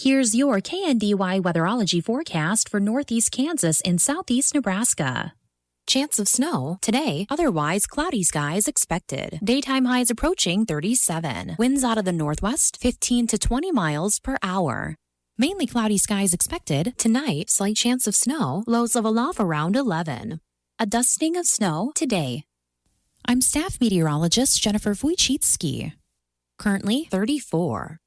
Here's your KNDY weatherology forecast for northeast Kansas and southeast Nebraska. Chance of snow today, otherwise cloudy skies expected. Daytime highs approaching 37. Winds out of the northwest 15 to 20 miles per hour. Mainly cloudy skies expected. Tonight, slight chance of snow, lows level off around 11. A dusting of snow today. I'm staff meteorologist Jennifer Wojcicki. Currently 34.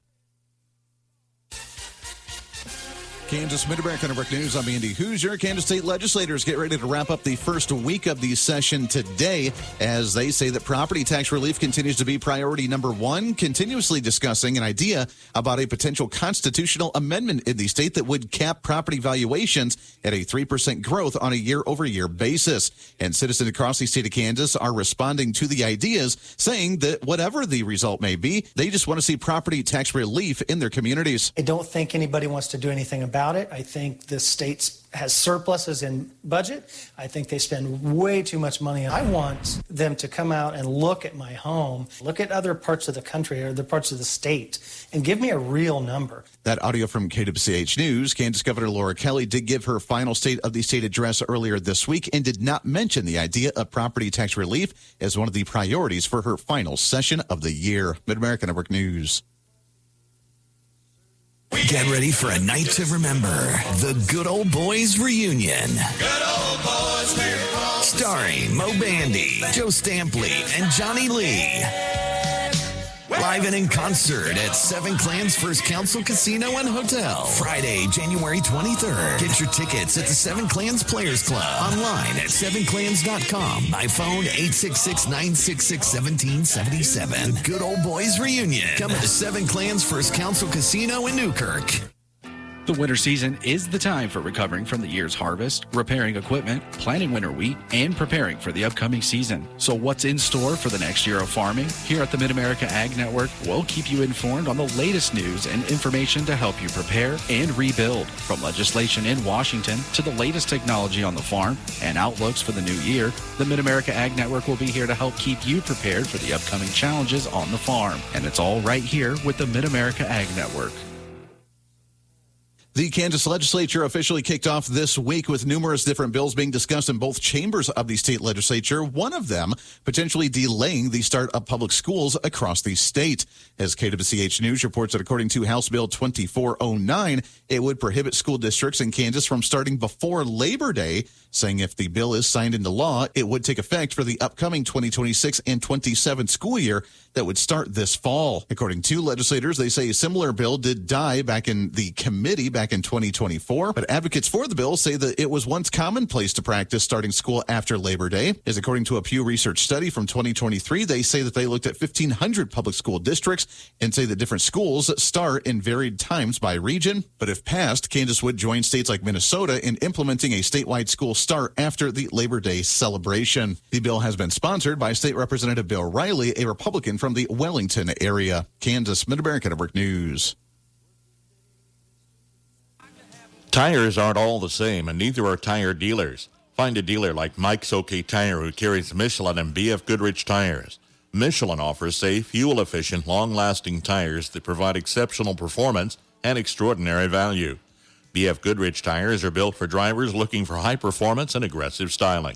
Kansas Mid-America Network News. I'm Andy Hoosier. Kansas State legislators get ready to wrap up the first week of the session today as they say that property tax relief continues to be priority number one, continuously discussing an idea about a potential constitutional amendment in the state that would cap property valuations at a 3% growth on a year-over-year basis. And citizens across the state of Kansas are responding to the ideas, saying that whatever the result may be, they just want to see property tax relief in their communities. I don't think anybody wants to do anything about it. I think the state has surpluses in budget. I think they spend way too much money. I want them to come out and look at my home, look at other parts of the country or other parts of the state, and give me a real number. That audio from KWCH News. Kansas Governor Laura Kelly did give her final State of the State address earlier this week and did not mention the idea of property tax relief as one of the priorities for her final session of the year. Mid-America Network News. Get ready for a night to remember. The Good Old Boys Reunion. Good old boys reunion. Starring Mo Bandy, Joe Stampley, and Johnny Lee. Live and in concert at Seven Clans First Council Casino and Hotel. Friday, January 23rd. Get your tickets at the Seven Clans Players Club. Online at sevenclans.com. By phone 866-966-1777. The Good Old Boys Reunion. Coming to Seven Clans First Council Casino in Newkirk. The winter season is the time for recovering from the year's harvest, repairing equipment, planting winter wheat, and preparing for the upcoming season. So what's in store for the next year of farming? Here at the Mid-America Ag Network, we'll keep you informed on the latest news and information to help you prepare and rebuild. From legislation in Washington to the latest technology on the farm and outlooks for the new year, the Mid-America Ag Network will be here to help keep you prepared for the upcoming challenges on the farm. And it's all right here with the Mid-America Ag Network. The Kansas legislature officially kicked off this week with numerous different bills being discussed in both chambers of the state legislature, one of them potentially delaying the start of public schools across the state. As KWCH News reports that according to House Bill 2409, it would prohibit school districts in Kansas from starting before Labor Day, saying if the bill is signed into law, it would take effect for the upcoming 2026 and 27 school year that would start this fall. According to legislators, they say a similar bill did die back in the committee back in 2024, but advocates for the bill say that it was once commonplace to practice starting school after Labor Day. As according to a Pew Research study from 2023, they say that they looked at 1,500 public school districts and say that different schools start in varied times by region. But if passed, Kansas would join states like Minnesota in implementing a statewide school start after the Labor Day celebration. The bill has been sponsored by State Representative Bill Riley, a Republican from the Wellington area. Kansas Mid-America Network News. Tires aren't all the same, and neither are tire dealers. Find a dealer like Mike's OK Tire who carries Michelin and BF Goodrich tires. Michelin offers safe, fuel-efficient, long-lasting tires that provide exceptional performance and extraordinary value. BF Goodrich tires are built for drivers looking for high performance and aggressive styling.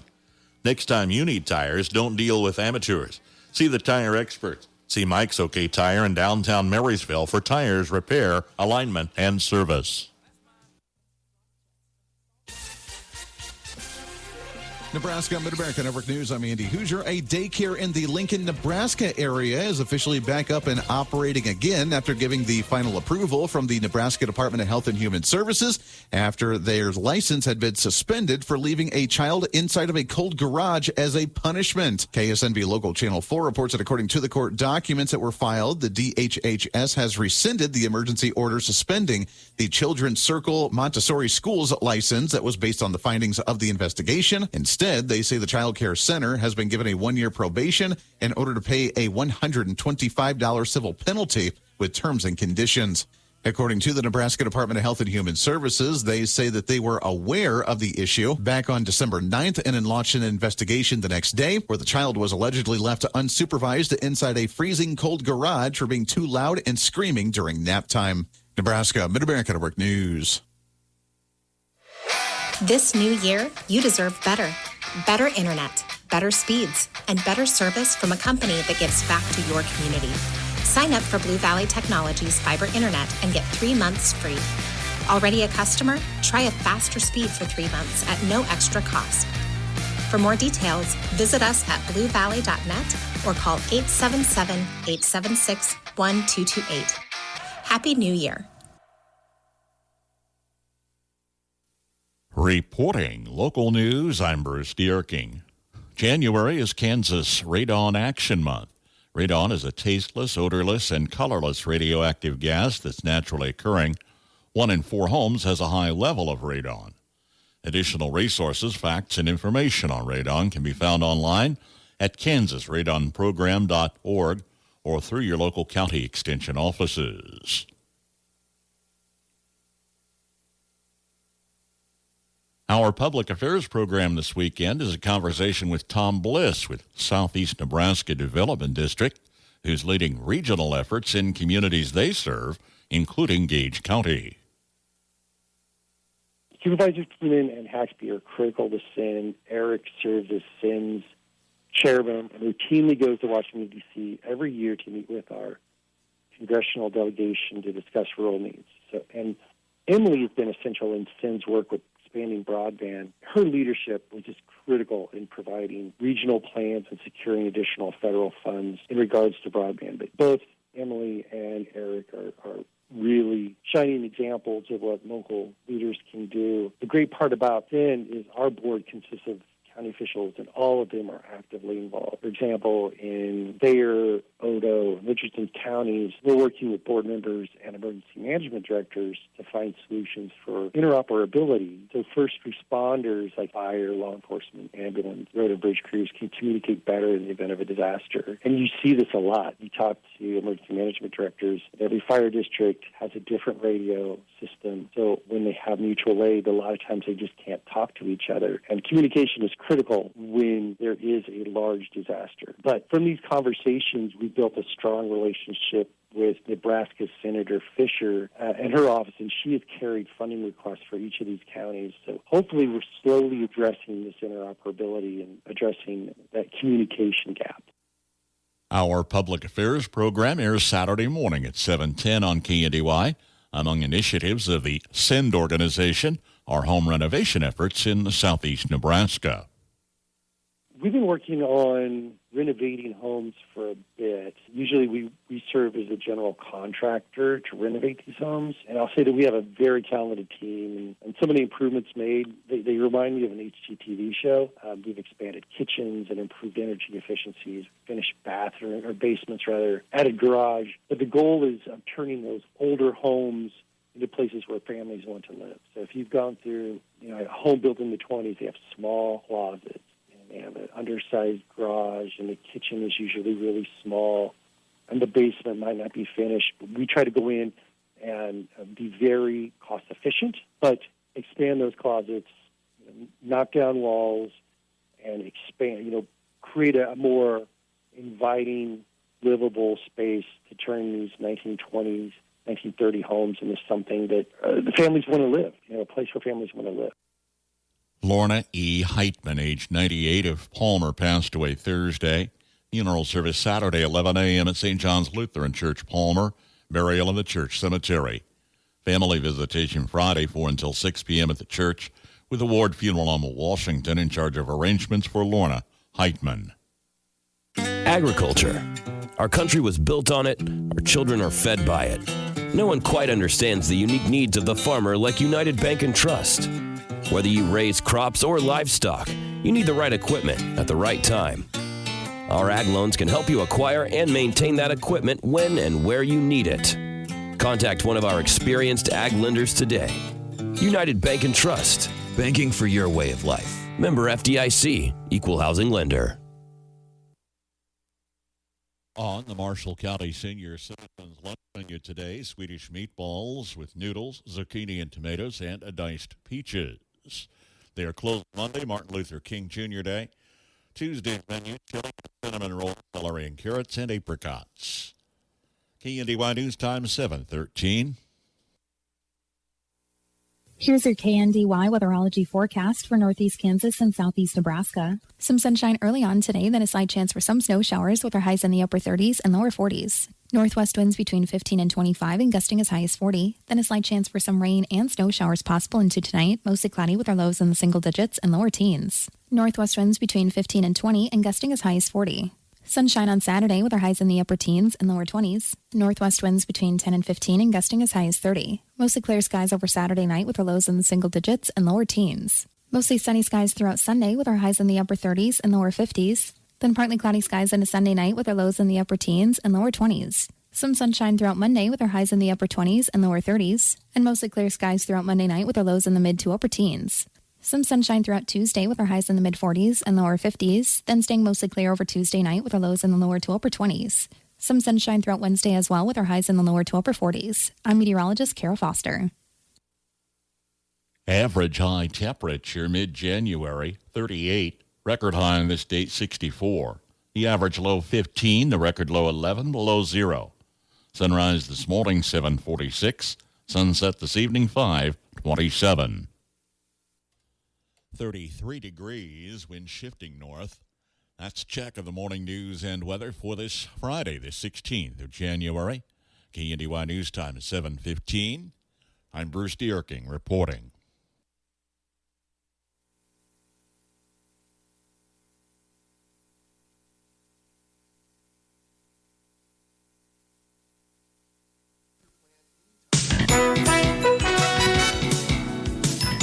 Next time you need tires, don't deal with amateurs. See the tire experts. See Mike's OK Tire in downtown Marysville for tires, repair, alignment, and service. Nebraska Mid-America Network News. I'm Andy Hoosier. A daycare in the Lincoln, Nebraska area is officially back up and operating again after giving the final approval from the Nebraska Department of Health and Human Services after their license had been suspended for leaving a child inside of a cold garage as a punishment. KSNB Local Channel 4 reports that according to the court documents that were filed, the DHHS has rescinded the emergency order suspending the Children's Circle Montessori Schools license that was based on the findings of the investigation. Instead, they say the Child Care Center has been given a 1-year probation in order to pay a $125 civil penalty with terms and conditions. According to the Nebraska Department of Health and Human Services, they say that they were aware of the issue back on December 9th and then launched an investigation the next day where the child was allegedly left unsupervised inside a freezing cold garage for being too loud and screaming during nap time. Nebraska, Mid-America Network News. This new year, you deserve better. Better internet, better speeds, and better service from a company that gives back to your community. Sign up for Blue Valley Technologies fiber internet and get 3 months free. Already a customer? Try a faster speed for 3 months at no extra cost. For more details, visit us at bluevalley.net or call 877-876-1228. Happy New Year. Reporting local news, I'm Bruce Dierking. January is Kansas Radon Action Month. Radon is a tasteless, odorless, and colorless radioactive gas that's naturally occurring. 1 in 4 homes has a high level of radon. Additional resources, facts, and information on radon can be found online at kansasradonprogram.org or through your local county extension offices. Our public affairs program this weekend is a conversation with Tom Bliss with Southeast Nebraska Development District, who's leading regional efforts in communities they serve, including Gage County. Supervisor Keenan and Haxby are critical to SIN. Eric serves as SIN's chairman and routinely goes to Washington, D.C. every year to meet with our congressional delegation to discuss rural needs. And Emily has been essential in SIN's work with expanding broadband. Her leadership was just critical in providing regional plans and securing additional federal funds in regards to broadband. But both Emily and Eric are really shining examples of what local leaders can do. The great part about SIN is our board consists of county officials, and all of them are actively involved. For example, in Thayer, Odo, and Richardson counties, we're working with board members and emergency management directors to find solutions for interoperability. So first responders like fire, law enforcement, ambulance, road and bridge crews can communicate better in the event of a disaster. And you see this a lot. You talk to emergency management directors. Every fire district has a different radio system. So when they have mutual aid, a lot of times they just can't talk to each other. And communication is critical when there is a large disaster. But from these conversations, we built a strong relationship with Nebraska Senator Fisher and her office, and she has carried funding requests for each of these counties. So hopefully we're slowly addressing this interoperability and addressing that communication gap. Our public affairs program airs Saturday morning at 7:10 on KNDY. Among initiatives of the SEND organization are home renovation efforts in southeast Nebraska. We've been working on renovating homes for a bit. Usually we serve as a general contractor to renovate these homes. And I'll say that we have a very talented team. And some of the improvements made, they remind me of an HGTV show. We've expanded kitchens and improved energy efficiencies, finished bathroom, or basements rather, added garage. But the goal is of turning those older homes into places where families want to live. So if you've gone through a home built in the 20s, they have small closets. They have an undersized garage, and the kitchen is usually really small, and the basement might not be finished. But we try to go in and be very cost-efficient, but expand those closets, knock down walls, and expand, create a more inviting, livable space to turn these 1920s, 1930 homes into something that the families want to live, a place where families want to live. Lorna E. Heitman, age 98, of Palmer, passed away Thursday. Funeral service Saturday, 11 a.m. at St. John's Lutheran Church, Palmer. Burial in the church cemetery. Family visitation Friday, 4 until 6 p.m. at the church, with a Ward Funeral Home of Washington in charge of arrangements for Lorna Heitman. Agriculture. Our country was built on it. Our children are fed by it. No one quite understands the unique needs of the farmer like United Bank and Trust. Whether you raise crops or livestock, you need the right equipment at the right time. Our ag loans can help you acquire and maintain that equipment when and where you need it. Contact one of our experienced ag lenders today. United Bank and Trust. Banking for your way of life. Member FDIC. Equal housing lender. On the Marshall County Senior Citizens Lunch menu today, Swedish meatballs with noodles, zucchini and tomatoes, and diced peaches. They are closed Monday, Martin Luther King Jr. Day. Tuesday's menu, chili, cinnamon rolls, celery and carrots, and apricots. KNDY News Time 7:13. Here's your KNDY weatherology forecast for northeast Kansas and southeast Nebraska. Some sunshine early on today, then a slight chance for some snow showers with our highs in the upper 30s and lower 40s. Northwest winds between 15 and 25 and gusting as high as 40. Then a slight chance for some rain and snow showers possible into tonight, mostly cloudy with our lows in the single digits and lower teens. Northwest winds between 15 and 20 and gusting as high as 40. Sunshine on Saturday with our highs in the upper teens and lower 20s. Northwest winds between 10 and 15 and gusting as high as 30. Mostly clear skies over Saturday night with our lows in the single digits and lower teens. Mostly sunny skies throughout Sunday with our highs in the upper 30s and lower 50s. Then partly cloudy skies into Sunday night with our lows in the upper teens and lower 20s. Some sunshine throughout Monday with our highs in the upper 20s and lower 30s. And mostly clear skies throughout Monday night with our lows in the mid to upper teens. Some sunshine throughout Tuesday with our highs in the mid-40s and lower 50s, then staying mostly clear over Tuesday night with our lows in the lower to upper 20s. Some sunshine throughout Wednesday as well with our highs in the lower to upper 40s. I'm meteorologist Kara Foster. Average high temperature mid-January, 38. Record high on this date, 64. The average low, 15. The record low, 11. Below zero. Sunrise this morning, 7:46. Sunset this evening, 5:27. 33 degrees, wind shifting north. That's a check of the morning news and weather for this Friday, the 16th of January. KNDY News Time is 7:15. I'm Bruce Dierking reporting.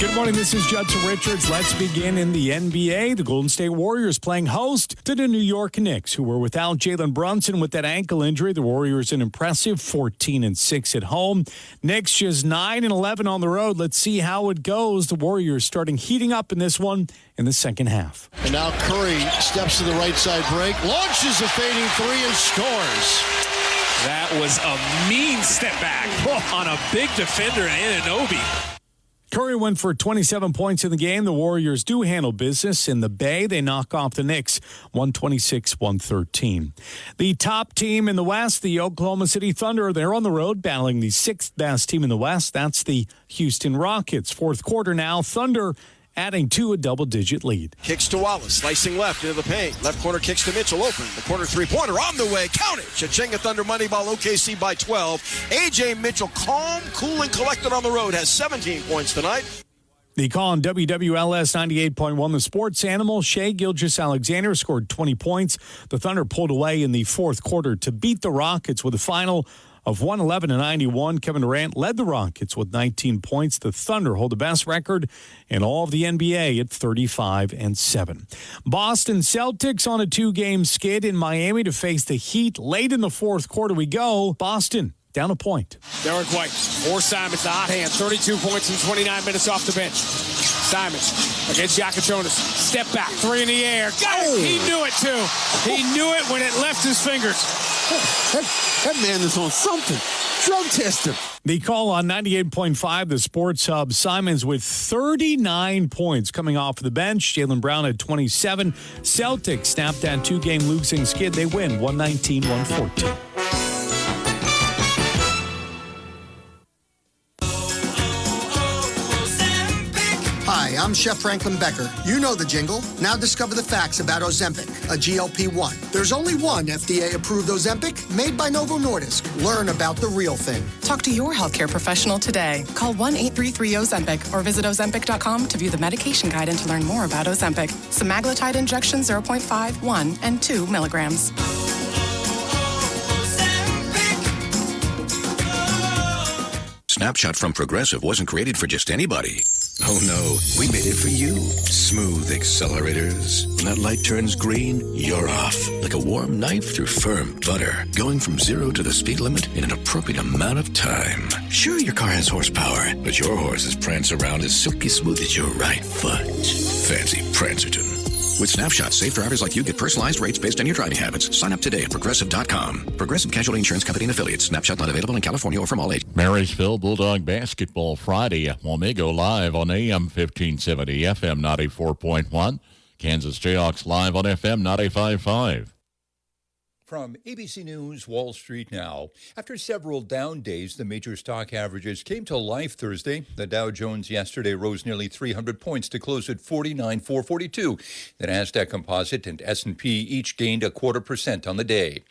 Good morning, this is Judson Richards. Let's begin in the NBA. The Golden State Warriors playing host to the New York Knicks, who were without Jalen Brunson with that ankle injury. The Warriors an impressive 14-6 at home. Knicks just 9-11 on the road. Let's see how it goes. The Warriors starting heating up in this one in the second half. And now Curry steps to the right side break, launches a fading three and scores. That was a mean step back on a big defender, Anunoby. Curry went for 27 points in the game. The Warriors do handle business in the Bay. They knock off the Knicks 126-113. The top team in the West, the Oklahoma City Thunder, they're on the road battling the sixth best team in the West. That's the Houston Rockets. Fourth quarter now, Thunder adding to a double-digit lead. Kicks to Wallace, slicing left into the paint. Left corner kicks to Mitchell, open. The corner three-pointer on the way. Count it. Cha-Chinga Thunder Moneyball OKC by 12. A.J. Mitchell, calm, cool, and collected on the road, has 17 points tonight. The call on WWLS 98.1, the sports animal, Shai Gilgeous-Alexander scored 20 points. The Thunder pulled away in the fourth quarter to beat the Rockets with a final of 111-91. Kevin Durant led the Rockets with 19 points. The Thunder hold the best record in all of the NBA at 35-7. Boston Celtics on a two-game skid in Miami to face the Heat. Late in the fourth quarter we go. Boston down a point. Derek White, for Simons, the hot hand, 32 points in 29 minutes off the bench. Simons against Yakachonis. Step back, three in the air. Got it. He knew it, too. He knew it when it left his fingers. That man is on something. Drug test him. The call on 98.5, the Sports Hub. Simons with 39 points coming off the bench. Jaylen Brown at 27. Celtics snapped that two-game losing skid. They win 119-114. Hi, I'm Chef Franklin Becker. You know the jingle. Now discover the facts about Ozempic, a GLP-1. There's only one FDA-approved Ozempic made by Novo Nordisk. Learn about the real thing. Talk to your healthcare professional today. Call 1-833-OZEMPIC or visit Ozempic.com to view the medication guide and to learn more about Ozempic. Semaglutide injection 0.5, 1, and 2 milligrams. Snapshot from Progressive wasn't created for just anybody. Oh no, we made it for you. Smooth accelerators. When that light turns green, you're off. Like a warm knife through firm butter. Going from 0 to the speed limit in an appropriate amount of time. Sure, your car has horsepower, but your horses prance around as silky smooth as your right foot. Fancy Prancerton. With Snapshot, safe drivers like you get personalized rates based on your driving habits. Sign up today at Progressive.com. Progressive Casualty Insurance Company and Affiliates. Snapshot not available in California or from all ages. Marysville Bulldog Basketball Friday at Wamego live on AM 1570, FM 94.1. Kansas Jayhawks live on FM 95.5. From ABC News Wall Street Now. After several down days, the major stock averages came to life Thursday. The Dow Jones yesterday rose nearly 300 points to close at 49,442. The Nasdaq Composite and S&P each gained 0.25% on the day.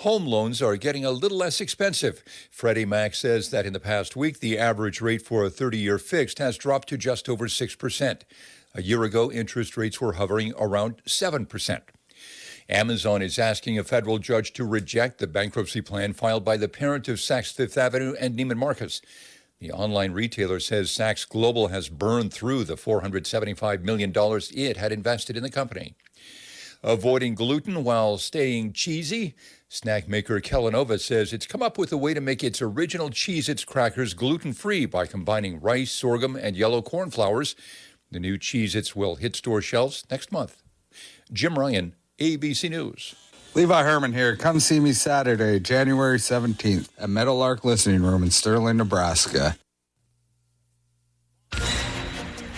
Home loans are getting a little less expensive. Freddie Mac says that in the past week, the average rate for a 30-year fixed has dropped to just over 6%. A year ago, interest rates were hovering around 7%. Amazon is asking a federal judge to reject the bankruptcy plan filed by the parent of Saks Fifth Avenue and Neiman Marcus. The online retailer says Saks Global has burned through the $475 million it had invested in the company. Avoiding gluten while staying cheesy? Snack maker Kellanova says it's come up with a way to make its original Cheez-Its crackers gluten-free by combining rice, sorghum, and yellow corn flours. The new Cheez-Its will hit store shelves next month. Jim Ryan, ABC News. Levi Herman here. Come see me Saturday, January 17th at Meadowlark Listening Room in Sterling, Nebraska.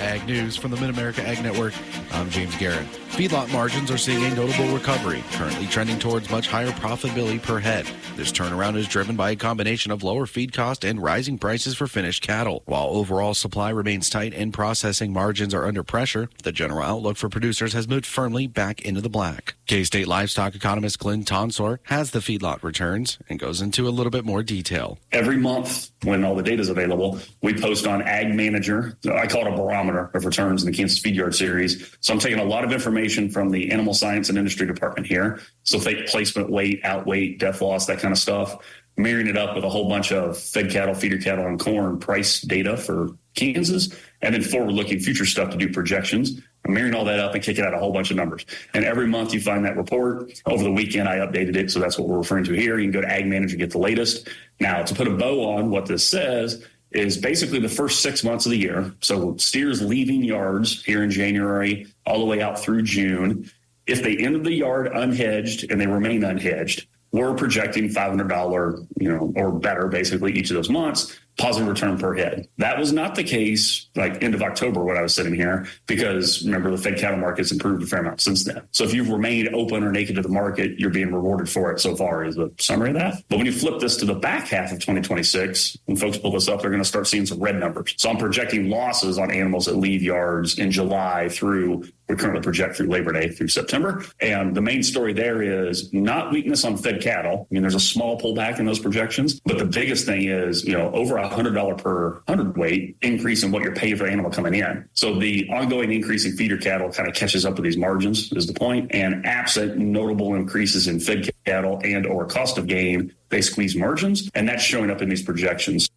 Ag News from the Mid-America Ag Network. I'm James Garrett. Feedlot margins are seeing a notable recovery, currently trending towards much higher profitability per head. This turnaround is driven by a combination of lower feed cost and rising prices for finished cattle. While overall supply remains tight and processing margins are under pressure, the general outlook for producers has moved firmly back into the black. K-State livestock economist Glenn Tonsor has the feedlot returns and goes into a little bit more detail. Every month, when all the data is available, we post on Ag Manager. I call it a barometer of returns in the Kansas Feed Yard Series. So I'm taking a lot of information from the Animal Science and Industry Department here. So fake placement weight, outweight, death loss, that kind of stuff. Marrying it up with a whole bunch of fed cattle, feeder cattle, and corn price data for Kansas, and then forward-looking future stuff to do projections. I'm marrying all that up and kicking out a whole bunch of numbers. And every month you find that report. Over the weekend, I updated it, so that's what we're referring to here. You can go to Ag Manager and get the latest. Now, to put a bow on what this says is basically the first 6 months of the year. So steers leaving yards here in January all the way out through June. If they enter the yard unhedged and they remain unhedged, we're projecting $500, or better, basically each of those months, positive return per head. That was not the case like end of October when I was sitting here, because remember the fed cattle market's improved a fair amount since then. So if you've remained open or naked to the market, you're being rewarded for it so far is the summary of that. But when you flip this to the back half of 2026, when folks pull this up, they're going to start seeing some red numbers. So I'm projecting losses on animals that leave yards in July through, we currently project through Labor Day through September. And the main story there is not weakness on fed cattle. I mean, there's a small pullback in those projections, but the biggest thing is, over $100 per hundredweight increase in what you're paying for animal coming in. So the ongoing increase in feeder cattle kind of catches up with these margins is the point. And absent notable increases in fed cattle and or cost of gain, they squeeze margins. And that's showing up in these projections.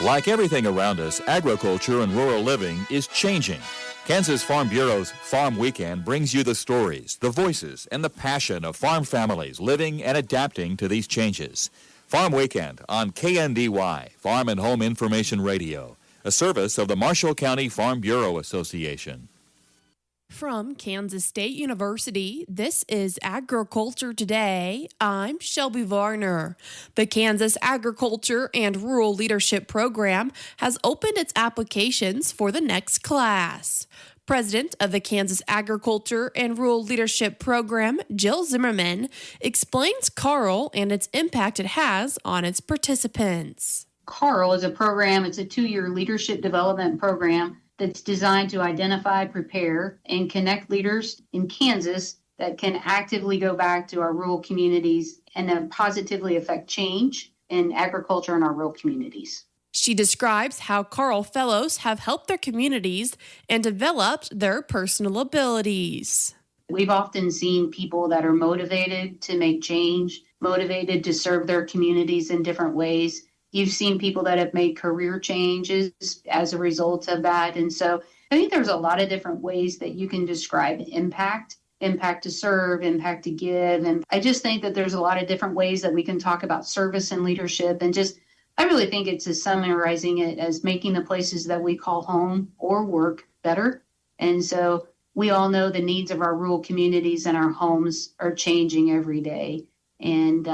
Like everything around us, agriculture and rural living is changing. Kansas Farm Bureau's Farm Weekend brings you the stories, the voices, and the passion of farm families living and adapting to these changes. Farm Weekend on KNDY, Farm and Home Information Radio, a service of the Marshall County Farm Bureau Association. From Kansas State University, this is Agriculture Today. I'm Shelby Varner. The Kansas Agriculture and Rural Leadership Program has opened its applications for the next class. President of the Kansas Agriculture and Rural Leadership Program, Jill Zimmerman, explains CARL and its impact it has on its participants. CARL is a program, it's a 2-year leadership development program that's designed to identify, prepare, and connect leaders in Kansas that can actively go back to our rural communities and then positively affect change in agriculture in our rural communities. She describes how CARL Fellows have helped their communities and developed their personal abilities. We've often seen people that are motivated to make change, motivated to serve their communities in different ways. You've seen people that have made career changes as a result of that. And so I think there's a lot of different ways that you can describe impact to serve, impact to give. And I just think that there's a lot of different ways that we can talk about service and leadership. And I really think it's just summarizing it as making the places that we call home or work better. And so we all know the needs of our rural communities and our homes are changing every day. And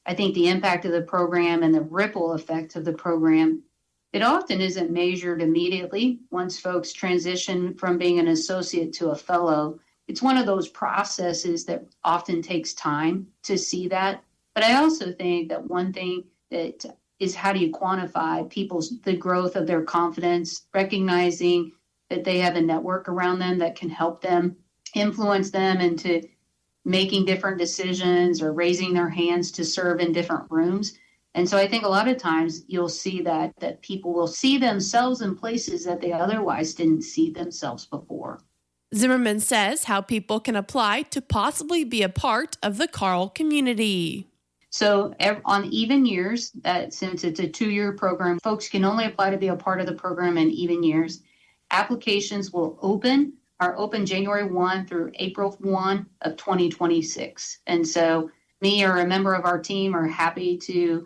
I think the impact of the program and the ripple effect of the program, it often isn't measured immediately once folks transition from being an associate to a fellow. it's one of those processes that often takes time to see that. But I also think that one thing that is, how do you quantify the growth of their confidence, recognizing that they have a network around them that can help them, influence them into making different decisions or raising their hands to serve in different rooms. And so I think a lot of times you'll see that people will see themselves in places that they otherwise didn't see themselves before. Zimmerman says how people can apply to possibly be a part of the Carl community. So on even years, since it's a 2-year program, folks can only apply to be a part of the program in even years. Applications are open January 1 through April 1 of 2026. And so me or a member of our team are happy to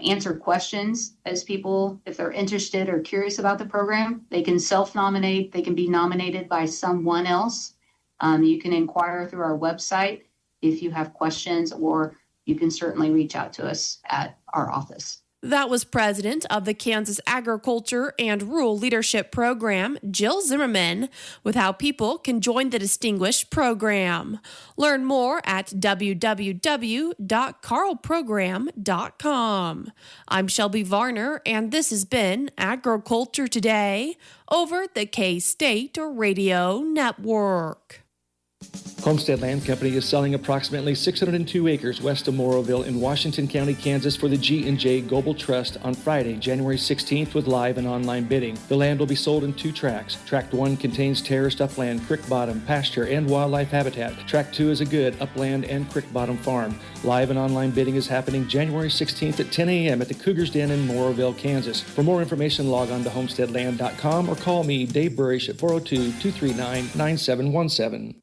answer questions as people, if they're interested or curious about the program. They can self-nominate. They can be nominated by someone else. You can inquire through our website if you have questions, or you can certainly reach out to us at our office. That was President of the Kansas Agriculture and Rural Leadership Program, Jill Zimmerman, with how people can join the distinguished program. Learn more at www.carlprogram.com. I'm Shelby Varner, and this has been Agriculture Today over the K-State Radio Network. Homestead Land Company is selling approximately 602 acres west of Morrowville in Washington County, Kansas for the G&J Global Trust on Friday, January 16th with live and online bidding. The land will be sold in 2 tracts. Tract 1 contains terraced upland, creek bottom, pasture, and wildlife habitat. Tract 2 is a good upland and creek bottom farm. Live and online bidding is happening January 16th at 10 a.m. at the Cougar's Den in Morrowville, Kansas. For more information, log on to homesteadland.com or call me, Dave Burrish, at 402-239-9717.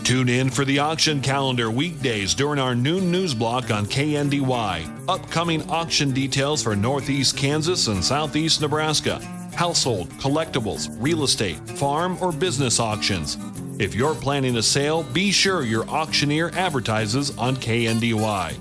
Tune in for the auction calendar weekdays during our noon news block on KNDY. Upcoming auction details for Northeast Kansas and Southeast Nebraska. Household, collectibles, real estate, farm, or business auctions. If you're planning a sale, be sure your auctioneer advertises on KNDY.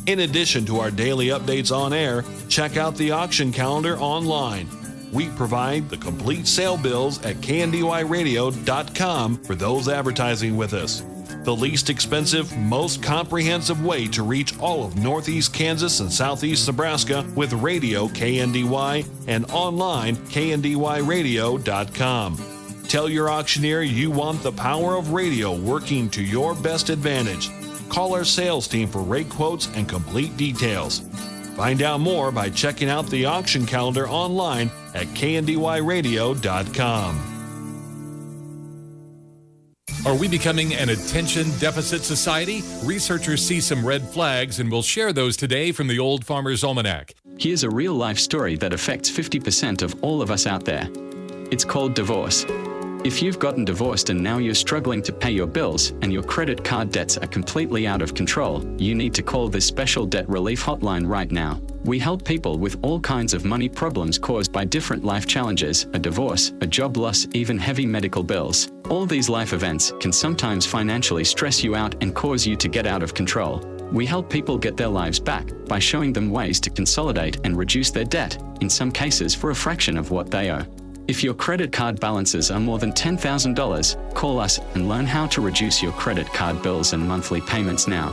In addition to our daily updates on air, check out the auction calendar online. We provide the complete sale bills at KNDYradio.com for those advertising with us. The least expensive, most comprehensive way to reach all of Northeast Kansas and Southeast Nebraska with radio KNDY and online KNDYradio.com. Tell your auctioneer you want the power of radio working to your best advantage. Call our sales team for rate quotes and complete details. Find out more by checking out the auction calendar online at KNDYradio.com. Are we becoming an attention deficit society? Researchers see some red flags, and we'll share those today from the Old Farmer's Almanac. Here's a real-life story that affects 50% of all of us out there. It's called divorce. If you've gotten divorced and now you're struggling to pay your bills and your credit card debts are completely out of control, you need to call this special debt relief hotline right now. We help people with all kinds of money problems caused by different life challenges, a divorce, a job loss, even heavy medical bills. All these life events can sometimes financially stress you out and cause you to get out of control. We help people get their lives back by showing them ways to consolidate and reduce their debt, in some cases for a fraction of what they owe. If your credit card balances are more than $10,000, call us and learn how to reduce your credit card bills and monthly payments now.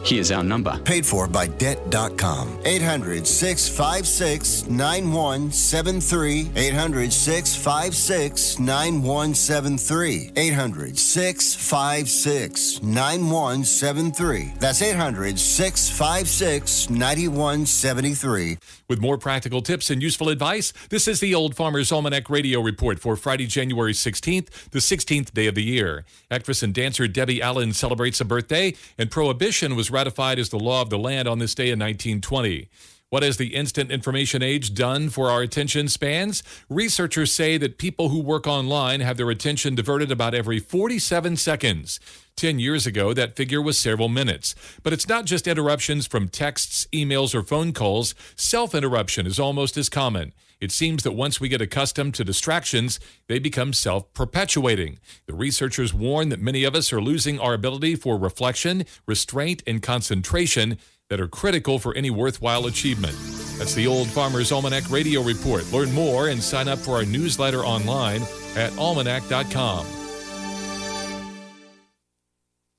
Here's our number. Paid for by Debt.com. 800-656-9173. 800-656-9173. 800-656-9173. That's 800-656-9173. With more practical tips and useful advice, this is the Old Farmer's Almanac Radio Report for Friday, January 16th, the 16th day of the year. Actress and dancer Debbie Allen celebrates a birthday, and Prohibition was ratified as the law of the land on this day in 1920. What has the instant information age done for our attention spans? Researchers say that people who work online have their attention diverted about every 47 seconds. 10 years ago, that figure was several minutes. But it's not just interruptions from texts, emails, or phone calls. Self-interruption is almost as common. It seems that once we get accustomed to distractions, they become self-perpetuating. The researchers warn that many of us are losing our ability for reflection, restraint, and concentration that are critical for any worthwhile achievement. That's the Old Farmer's Almanac Radio Report. Learn more and sign up for our newsletter online at almanac.com.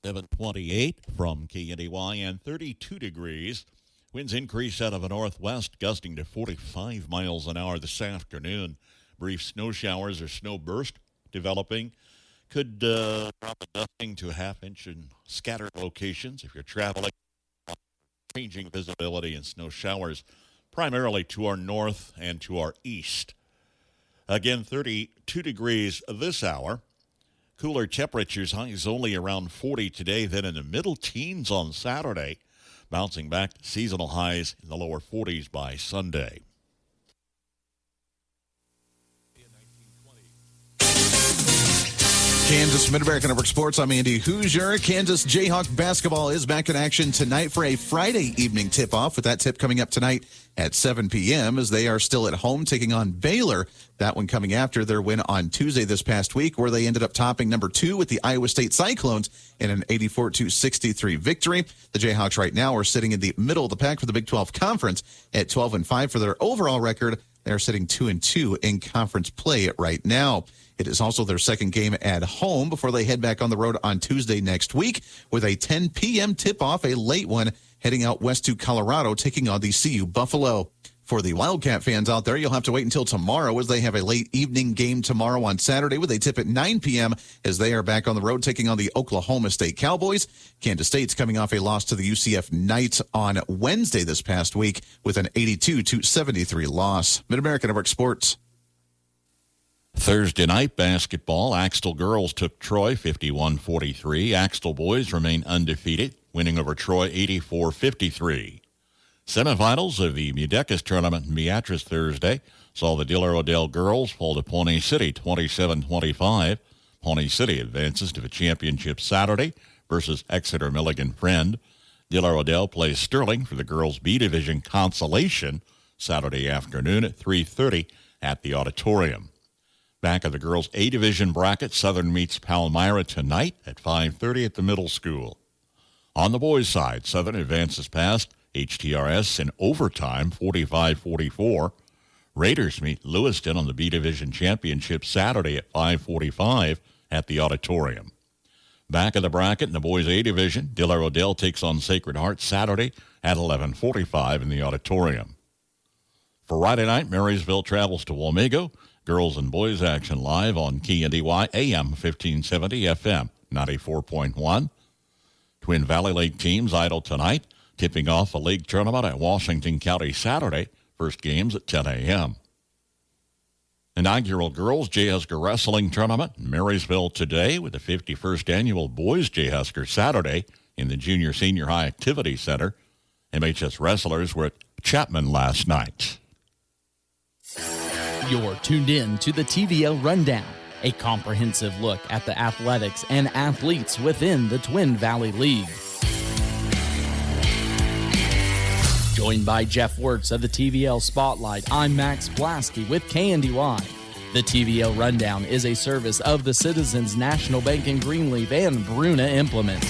728 from KNDY and 32 degrees. Winds increase out of a northwest, gusting to 45 miles an hour this afternoon. Brief snow showers or snow burst developing. Could drop a dusting to a half-inch in scattered locations if you're traveling. Changing visibility and snow showers primarily to our north and to our east. Again, 32 degrees this hour. Cooler temperatures, highs only around 40 today, then in the middle teens on Saturday, bouncing back to seasonal highs in the lower 40s by Sunday. Kansas Mid-America Network Sports, I'm Andy Hoosier. Kansas Jayhawk basketball is back in action tonight for a Friday evening tip-off, with that tip coming up tonight at 7 p.m. as they are still at home taking on Baylor. That one coming after their win on Tuesday this past week, where they ended up topping number 2 with the Iowa State Cyclones in an 84-63 victory. The Jayhawks right now are sitting in the middle of the pack for the Big 12 Conference at 12-5 for their overall record. They're sitting 2-2 in conference play right now. It is also their second game at home before they head back on the road on Tuesday next week with a 10 p.m. tip-off, a late one, heading out west to Colorado, taking on the CU Buffalo. For the Wildcat fans out there, you'll have to wait until tomorrow as they have a late evening game tomorrow on Saturday with a tip at 9 p.m. as they are back on the road taking on the Oklahoma State Cowboys. Kansas State's coming off a loss to the UCF Knights on Wednesday this past week with an 82-73 loss. Mid-America Network Sports. Thursday night basketball, Axtell girls took Troy 51-43. Axtell boys remain undefeated, winning over Troy 84-53. Semifinals of the Mudecas tournament in Beatrice Thursday saw the Diller-Odell girls fall to Pawnee City 27-25. Pawnee City advances to the championship Saturday versus Exeter Milligan Friend. Diller-Odell plays Sterling for the girls' B Division consolation Saturday afternoon at 3:30 at the auditorium. Back of the girls' A Division bracket, Southern meets Palmyra tonight at 5:30 at the middle school. On the boys' side, Southern advances past HTRS in overtime, 45-44. Raiders meet Lewiston on the B Division championship Saturday at 5:45 at the auditorium. Back of the bracket in the boys' A Division, Diller-Odell takes on Sacred Heart Saturday at 11:45 in the auditorium. For Friday night, Marysville travels to Wamego. Girls and boys action live on KNDY AM 1570 FM 94.1. Twin Valley Lake teams idle tonight, tipping off a league tournament at Washington County Saturday. First games at 10 a.m. Inaugural girls Jayhusker Wrestling Tournament in Marysville today with the 51st annual Boys Jayhusker Saturday in the Junior Senior High Activity Center. MHS wrestlers were at Chapman last night. You're tuned in to the TVL Rundown, a comprehensive look at the athletics and athletes within the Twin Valley League. Joined by Jeff Wirtz of the TVL Spotlight, I'm Max Blasky with KNDY. The TVL Rundown is a service of the Citizens National Bank in Greenleaf and Bruna Implement.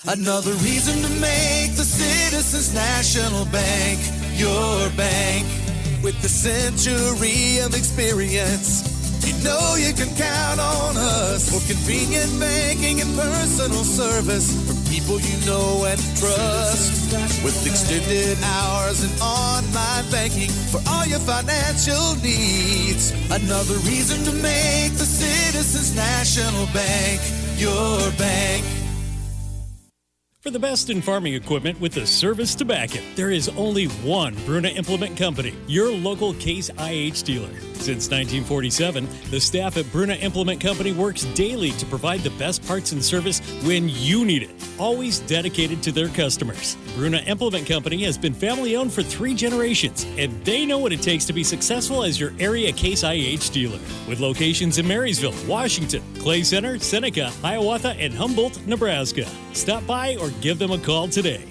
Another reason to make the Citizens National Bank your bank. With the century of experience, you know you can count on us for convenient banking and personal service from people you know and trust. With extended hours and online banking for all your financial needs. Another reason to make the Citizens National Bank your bank. For the best in farming equipment with the service to back it, there is only one Bruna Implement Company, your local Case IH dealer. Since 1947, the staff at Bruna Implement Company works daily to provide the best parts and service when you need it, always dedicated to their customers. Bruna Implement Company has been family-owned for 3 generations, and they know what it takes to be successful as your area Case IH dealer. With locations in Marysville, Washington, Clay Center, Seneca, Hiawatha, and Humboldt, Nebraska. Stop by or give them a call today.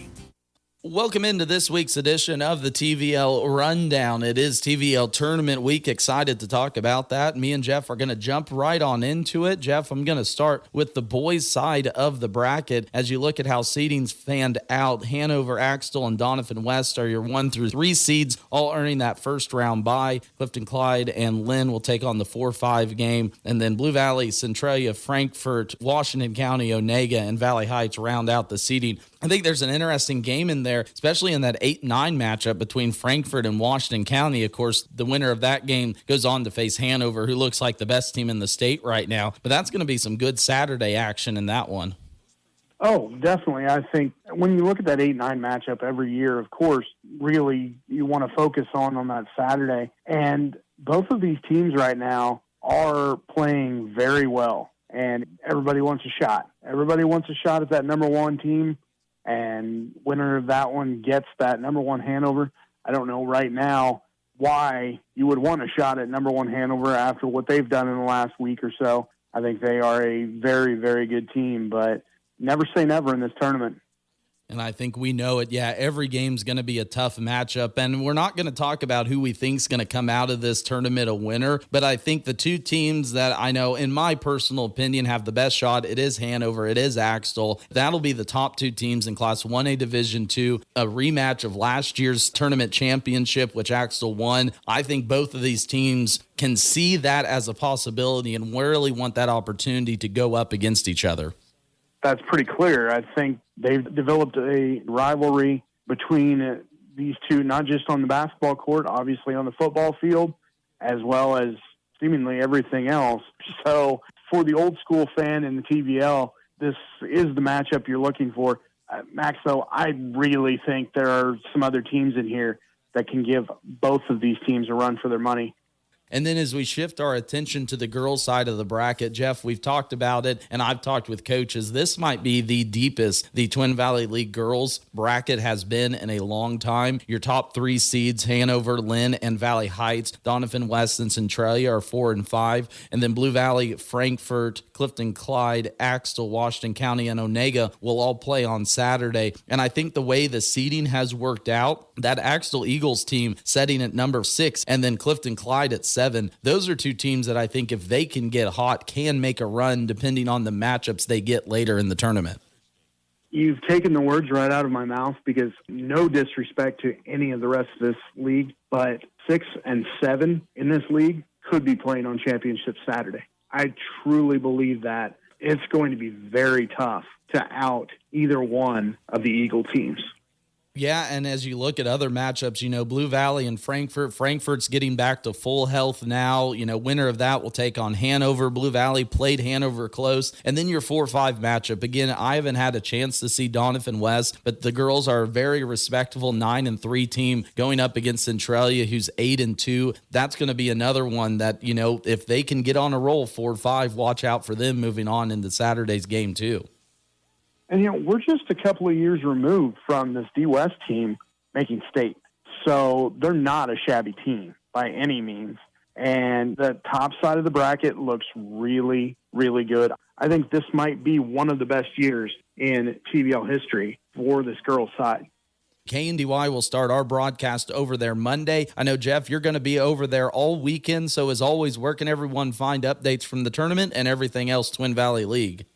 Welcome into this week's edition of the TVL Rundown. It is TVL Tournament Week. Excited to talk about that. Me and Jeff are going to jump right on into it. Jeff, I'm going to start with the boys' side of the bracket. As you look at how seedings fanned out, Hanover, Axtell, and Donovan West are your 1 through 3 seeds, all earning that first round bye. Clifton Clyde and Lynn will take on the 4-5 game. And then Blue Valley, Centralia, Frankfort, Washington County, Onega, and Valley Heights round out the seeding. I think there's an interesting game in there, especially in that 8-9 matchup between Frankfort and Washington County. Of course, the winner of that game goes on to face Hanover, who looks like the best team in the state right now. But that's going to be some good Saturday action in that one. Oh, definitely. I think when you look at that 8-9 matchup every year, of course, really you want to focus on that Saturday. And both of these teams right now are playing very well, and everybody wants a shot. Everybody wants a shot at that number one team. And winner of that one gets that number one Hanover. I don't know right now why you would want a shot at number one Hanover after what they've done in the last week or so. I think they are a very, very good team, but never say never in this tournament. And I think we know it. Yeah, every game's going to be a tough matchup. And we're not going to talk about who we think's going to come out of this tournament a winner. But I think the two teams that I know, in my personal opinion, have the best shot, it is Hanover, it is Axtell. That'll be the top two teams in Class 1A Division II, a rematch of last year's tournament championship, which Axtell won. I think both of these teams can see that as a possibility and really want that opportunity to go up against each other. That's pretty clear. I think they've developed a rivalry between these two, not just on the basketball court, obviously on the football field, as well as seemingly everything else. So for the old school fan in the TVL, this is the matchup you're looking for. Max, though, I really think there are some other teams in here that can give both of these teams a run for their money. And then as we shift our attention to the girls' side of the bracket, Jeff, we've talked about it, and I've talked with coaches. This might be the deepest the Twin Valley League girls bracket has been in a long time. Your top 3 seeds, Hanover, Lynn, and Valley Heights, Donovan West, and Centralia are 4 and 5. And then Blue Valley, Frankfort, Clifton Clyde, Axtell, Washington County, and Onega will all play on Saturday. And I think the way the seeding has worked out, that Axtell Eagles team setting at number 6, and then Clifton Clyde at 7, those are two teams that I think if they can get hot, can make a run depending on the matchups they get later in the tournament. You've taken the words right out of my mouth, because no disrespect to any of the rest of this league, but 6 and 7 in this league could be playing on championship Saturday. I truly believe that it's going to be very tough to out either one of the Eagle teams. Yeah, and as you look at other matchups, Blue Valley and Frankfurt's getting back to full health now. Winner of that will take on Hanover. Blue Valley played Hanover close. And then your 4-5 matchup. Again, I haven't had a chance to see Donovan West, but the girls are a very respectable 9-3 team going up against Centralia, who's 8-2. That's going to be another one that, if they can get on a roll 4-5, watch out for them moving on into Saturday's game too. And, we're just a couple of years removed from this D West team making state. So they're not a shabby team by any means. And the top side of the bracket looks really, really good. I think this might be one of the best years in TVL history for this girls' side. KNDY will start our broadcast over there Monday. I know, Jeff, you're going to be over there all weekend. So as always, where can everyone find updates from the tournament and everything else Twin Valley League?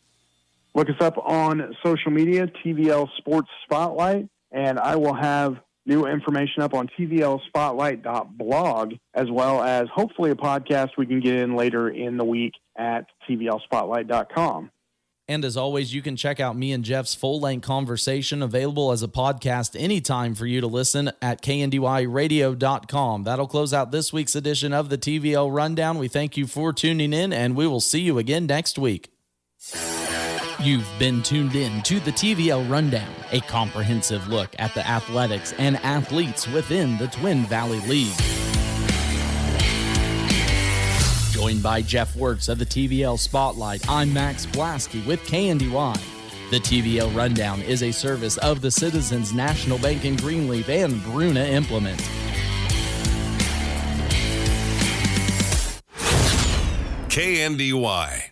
Look us up on social media, TVL Sports Spotlight, and I will have new information up on tvlspotlight.blog, as well as hopefully a podcast we can get in later in the week at tvlspotlight.com. And as always, you can check out me and Jeff's full-length conversation available as a podcast anytime for you to listen at kndyradio.com. That'll close out this week's edition of the TVL Rundown. We thank you for tuning in, and we will see you again next week. You've been tuned in to the TVL Rundown, a comprehensive look at the athletics and athletes within the Twin Valley League. Joined by Jeff Wertz of the TVL Spotlight, I'm Max Blasky with KNDY. The TVL Rundown is a service of the Citizens National Bank in Greenleaf and Bruna Implement. KNDY.